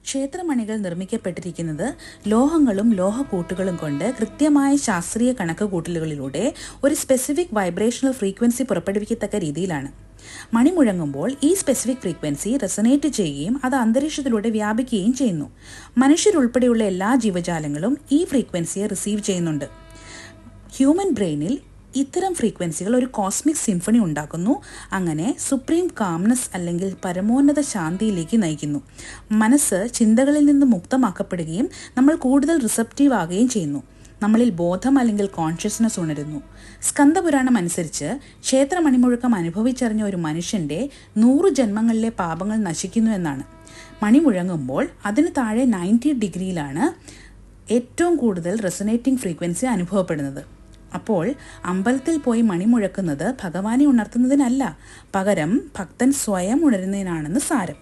ക്ഷേത്രമണികൾ നിർമ്മിക്കപ്പെട്ടിരിക്കുന്നത് ലോഹങ്ങളും ലോഹക്കൂട്ടുകളും കൊണ്ട് കൃത്യമായ ശാസ്ത്രീയ കണക്കുകൂട്ടലുകളിലൂടെ ഒരു സ്പെസിഫിക് വൈബ്രേഷണൽ ഫ്രീക്വൻസി പുറപ്പെടുവിക്കത്തക്ക രീതിയിലാണ്. മണി മുഴങ്ങുമ്പോൾ ഈ സ്പെസിഫിക് ഫ്രീക്വൻസി റെസൊനേറ്റ് ചെയ്യുകയും അത് അന്തരീക്ഷത്തിലൂടെ വ്യാപിക്കുകയും ചെയ്യുന്നു. മനുഷ്യരുൾപ്പെടെയുള്ള എല്ലാ ജീവജാലങ്ങളും ഈ ഫ്രീക്വൻസിയെ റിസീവ് ചെയ്യുന്നുണ്ട്. ഹ്യൂമൻ ബ്രെയിനിൽ ഇത്തരം ഫ്രീക്വൻസികൾ ഒരു കോസ്മിക് സിംഫണി ഉണ്ടാക്കുന്നു. അങ്ങനെ സുപ്രീം കാംനെസ് അല്ലെങ്കിൽ പരമോന്നത ശാന്തിയിലേക്ക് നയിക്കുന്നു. മനസ്സ് ചിന്തകളിൽ നിന്ന് മുക്തമാക്കപ്പെടുകയും നമ്മൾ കൂടുതൽ റിസപ്റ്റീവ് ആകുകയും ചെയ്യുന്നു. നമ്മളിൽ ബോധം അല്ലെങ്കിൽ കോൺഷ്യസ്നസ് ഉണരുന്നു. സ്കന്ദപുരാണം അനുസരിച്ച് ക്ഷേത്രമണിമുഴക്കം അനുഭവിച്ചറിഞ്ഞ ഒരു മനുഷ്യൻ്റെ 100 ജന്മങ്ങളിലെ പാപങ്ങൾ നശിക്കുന്നു എന്നാണ്. മണി മുഴങ്ങുമ്പോൾ അതിന് താഴെ 90 ഡിഗ്രിയിലാണ് ഏറ്റവും കൂടുതൽ റെസൊനേറ്റിംഗ് ഫ്രീക്വൻസി അനുഭവപ്പെടുന്നത്. അപ്പോൾ അമ്പലത്തിൽ പോയി മണി മുഴക്കുന്നത് ഭഗവാനെ ഉണർത്തുന്നതിനല്ല, പകരം ഭക്തൻ സ്വയം ഉണരുന്നതിനാണെന്ന് സാരം.